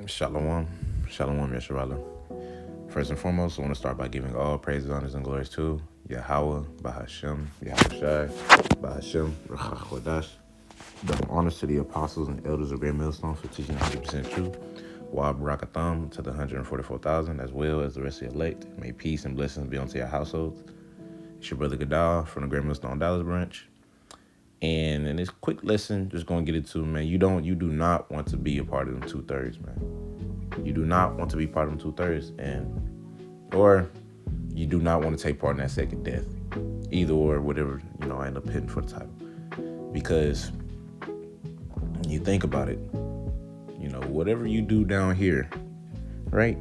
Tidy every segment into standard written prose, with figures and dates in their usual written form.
Shalom. Shalom, Yesharala. First and foremost, I want to start by giving all praises, honors, and glories to Yahweh, Bahashem, Yahushai, Bahashem, Ruach Double honors to the apostles and elders of Great Millstone for teaching 100% truth. Wab Rakatham to the 144,000, as well as the rest of the elect. May peace and blessings be unto your households. It's your brother Gadal from the Great Millstone Dallas branch. And in this quick lesson, just gonna get it to, man, you do not want to be a part of them 2/3, man. You do not want to be part of them 2/3, or you do not want to take part in that second death. Either or, whatever, I end up hitting for the title. Because you think about it, whatever you do down here, right?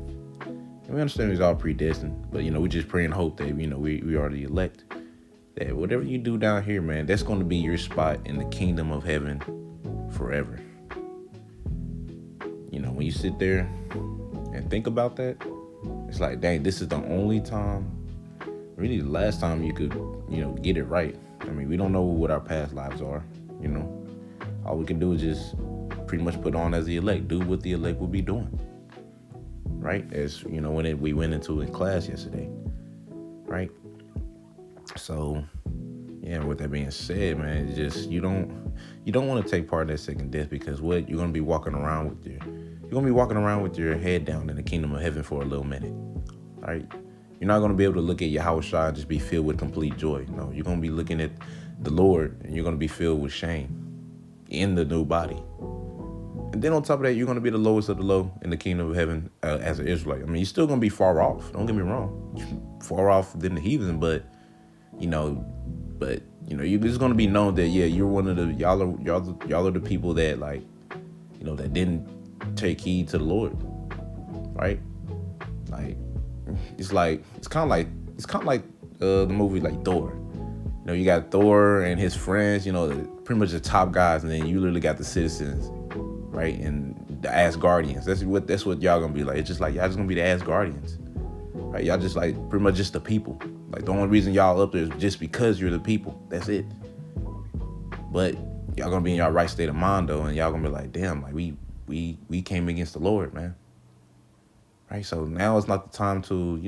And we understand it's all predestined, but we just pray and hope that we are the elect. That whatever you do down here, man, that's going to be your spot in the kingdom of heaven forever. When you sit there and think about that, it's like, dang, this is the only time, really the last time you could, get it right. I mean, we don't know what our past lives are, All we can do is just pretty much put on as the elect, do what the elect will be doing, right? As, when we went into in class yesterday, right? So, yeah, with that being said, man, it's just you don't want to take part in that second death, because what you're gonna be walking around with your head down in the kingdom of heaven for a little minute. All right, you're not gonna be able to look at Yahushua and just be filled with complete joy. No, you're gonna be looking at the Lord and you're gonna be filled with shame in the new body. And then on top of that, you're gonna be the lowest of the low in the kingdom of heaven as an Israelite. I mean, you're still gonna be far off. Don't get me wrong, far off than the heathen, but you're just gonna be known that, yeah, you're one of the y'all are the people that, like, that didn't take heed to the Lord, right? Like, it's kind of like the movie like Thor. You got Thor and his friends, pretty much the top guys, and then you literally got the citizens, right? And the Asgardians. That's what y'all gonna be like. It's just like y'all just gonna be the Asgardians, right? Y'all just like pretty much just the people. Like, the only reason y'all up there is just because you're the people. That's it. But y'all gonna be in y'all right state of mind though, and y'all gonna be like, damn, like we came against the Lord, man. Right? So now it's not the time to,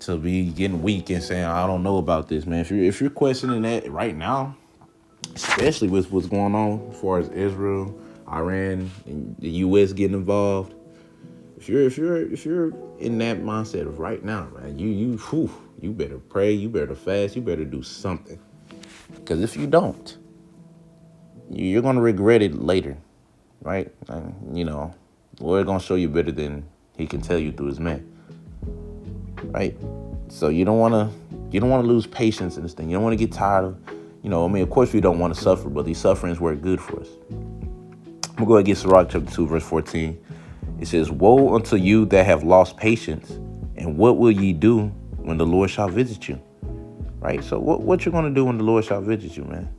to be getting weak and saying, I don't know about this, man. If you're questioning that right now, especially with what's going on as far as Israel, Iran, and the US getting involved, if you're in that mindset of right now, man, you better pray, you better fast, you better do something. Because if you don't, you're gonna regret it later, right? And, the Lord's gonna show you better than He can tell you through His man, right? So you don't wanna lose patience in this thing. You don't want to get tired of, of course we don't want to suffer, but these sufferings work good for us. I'm gonna go ahead and get Sirach chapter 2, verse 14. It says, "Woe unto you that have lost patience, and what will ye do when the Lord shall visit you?" Right? So what you're gonna do when the Lord shall visit you, man?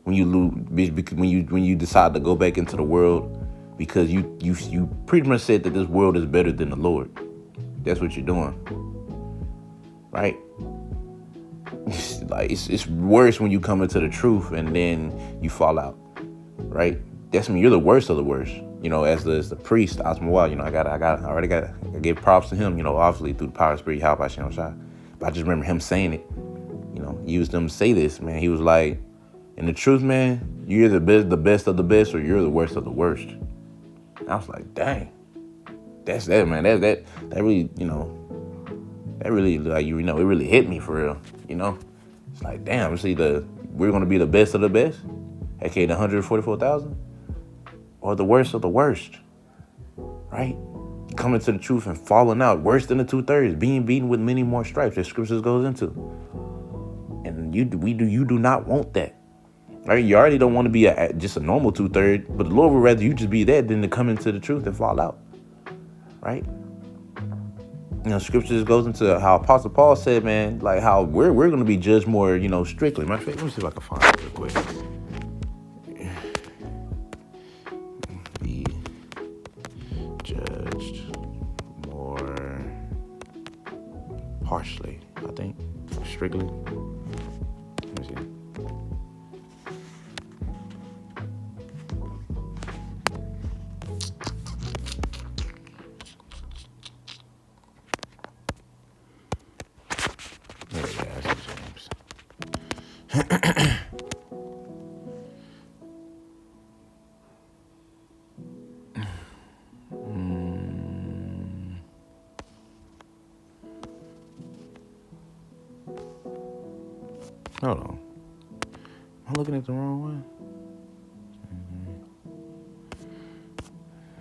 When you when you decide to go back into the world because you pretty much said that this world is better than the Lord. That's what you're doing, right? It's worse when you come into the truth and then you fall out, right? That's when you're the worst of the worst. As the priest, Asmawah, I gave props to him, obviously through the power of spirit, how about Shem Shai. But I just remember him saying it, he used them to say this, man. He was like, in the truth, man, you're the best of the best, or you're the worst of the worst. And I was like, dang, that's that, man. That really, that really, like, it really hit me for real, It's like, damn, it's either we're going to be the best of the best, aka the 144,000, or the worst of the worst, right? Coming to the truth and falling out, worse than the 2/3, being beaten with many more stripes, that scriptures goes into. And you do not want that, right? You already don't want to be just a normal 2/3, but the Lord would rather you just be that than to come into the truth and fall out, right? Scriptures goes into how Apostle Paul said, man, like how we're going to be judged more, strictly. Matter of fact, let me see if I can find it real quick. Be judged more harshly, I think, strictly. Let me see. Hold on. Am I looking at the wrong one?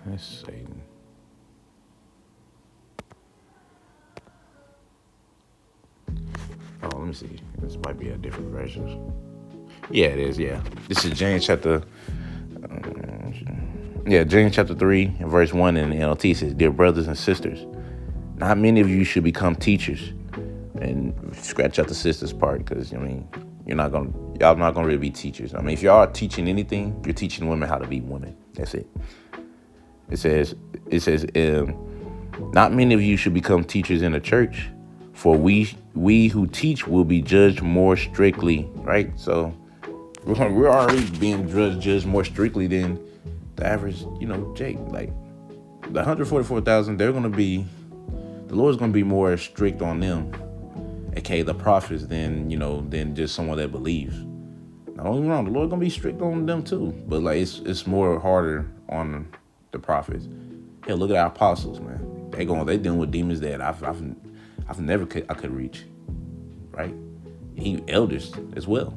That's Satan. Oh, let me see. This might be a different version. Yeah, it is. Yeah, this is James chapter. James chapter 3, verse 1 in the NLT says, "Dear brothers and sisters, not many of you should become teachers." And scratch out the sisters part, because y'all not gonna really be teachers. If y'all are teaching anything, you're teaching women how to be women. That's it. It says, not many of you should become teachers in the church, for we who teach will be judged more strictly. Right? So we're already being judged more strictly than the average, Jake. Like the 144,000, the Lord's gonna be more strict on them, aka the prophets, than just someone that believes. Now, don't get me wrong, the Lord's gonna be strict on them too, but like it's more harder on the prophets. Hell, look at our apostles, man. They dealing with demons that I've never could reach, right? Elders as well,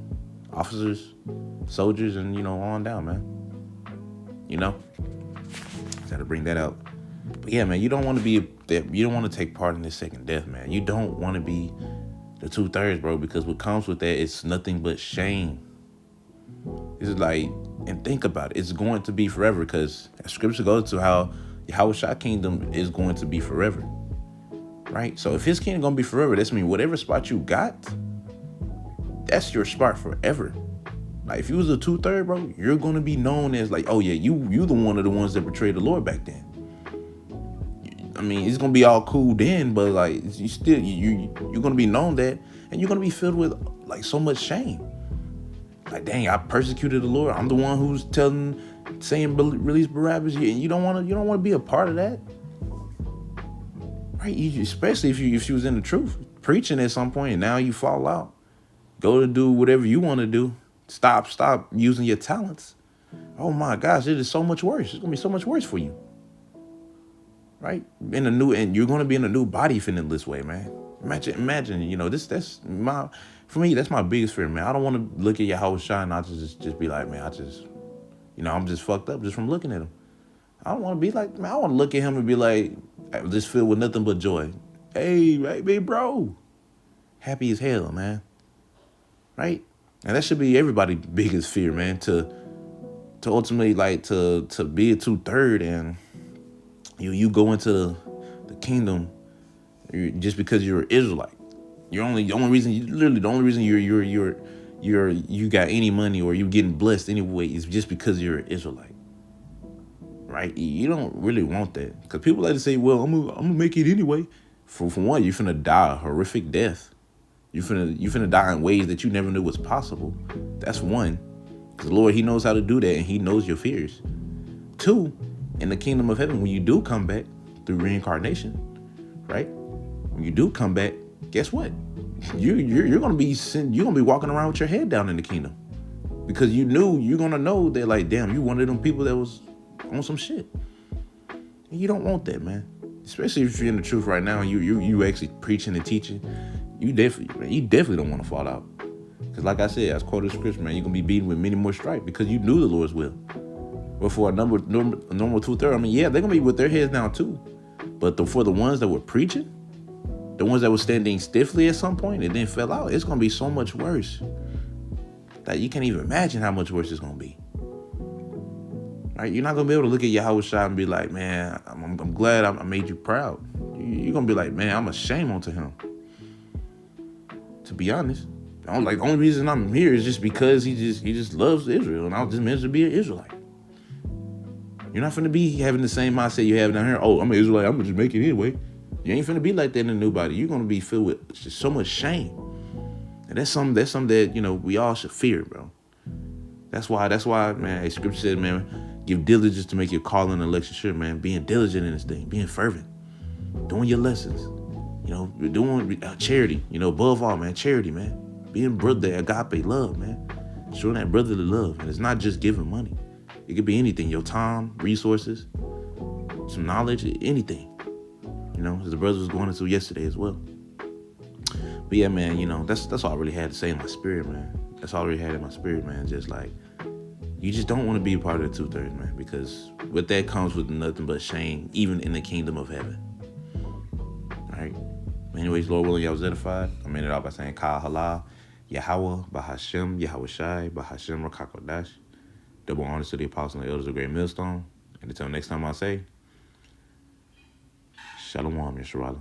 officers, soldiers, and on down, man. Got to bring that out. But yeah, man, you don't want to take part in this second death, man. You don't want to be the 2/3, bro, because what comes with that is nothing but shame. It's like, and think about it, it's going to be forever, because scripture goes to how Yahushua kingdom is going to be forever, right? So if his kingdom gonna be forever, that's mean whatever spot you got, that's your spot forever. Like if you was a 2/3, bro, you're gonna be known as like, oh yeah, you the one of the ones that betrayed the Lord back then. It's gonna be all cool then, but like you're gonna be known that, and you're gonna be filled with like so much shame. Like, dang, I persecuted the Lord. I'm the one who's saying release Barabbas, and you don't want to be a part of that, right? Especially if you was in the truth, preaching at some point, and now you fall out, go to do whatever you want to do. Stop using your talents. Oh my gosh, it is so much worse. It's gonna be so much worse for you, right? And you're gonna be in a new body feeling this way, man. Imagine, for me, that's my biggest fear, man. I don't want to look at Yahushua and I just be like, man, I'm just fucked up just from looking at him. I don't want to be like, man, I want to look at him and be like, just filled with nothing but joy. Hey, baby, bro, happy as hell, man, right? And that should be everybody's biggest fear, man, to ultimately like to be a 2/3 and you go into the kingdom just because you're an Israelite. The only reason you got any money or you getting blessed anyway is just because you're an Israelite, right? You don't really want that, because people like to say, well, I'm gonna make it anyway. For one, you're finna die a horrific death. You finna die in ways that you never knew was possible. That's one, because the Lord, he knows how to do that, and he knows your fears. Two, in the kingdom of heaven, when you do come back through reincarnation, right? When you do come back, guess what? You're gonna be walking around with your head down in the kingdom, because you're gonna know that, like, damn, you one of them people that was on some shit, and you don't want that, man. Especially if you're in the truth right now and you actually preaching and teaching. You definitely don't want to fall out, because like I said, as quoted scripture, man, you're gonna be beaten with many more stripes because you knew the Lord's will. But for a normal 2/3, yeah, they're gonna be with their heads down too. But for the ones that were preaching, the ones that were standing stiffly at some point and then fell out, it's gonna be so much worse that you can't even imagine how much worse it's gonna be. Right? You're not gonna be able to look at Yahushua and be like, man, I'm glad I made you proud. You're gonna be like, man, I'm ashamed unto him. To be honest, the only reason I'm here is just because he just loves Israel, and I was just meant to be an Israelite. You're not finna be having the same mindset you have down here. Oh, I'm an Israelite, I'm gonna just make it anyway. You ain't finna be like that in the new body. You're gonna be filled with just so much shame, and that's something that we all should fear, bro. That's why, man. Scripture said, man, give diligence to make your calling and election sure, man. Being diligent in this thing, being fervent, doing your lessons. Doing charity, above all, man, charity, man. Being brother, agape love, man. Showing that brotherly love. And it's not just giving money. It could be anything, your time, resources, some knowledge, anything. As the brother was going into yesterday as well. But yeah, man, that's all I really had to say in my spirit, man. That's all I really had in my spirit, man. Just like, you just don't want to be a part of the 2/3, man, because with that comes with nothing but shame, even in the kingdom of heaven. All right. Anyways, Lord willing, y'all was edified. I'm ending it off by saying Ka Halal, Yahweh, Bahashem, Yahweh Shai, Bahashem Rakakodash. Double honors to the apostles and the elders of Great Millstone. And until next time I say, Shalom, Yisrael.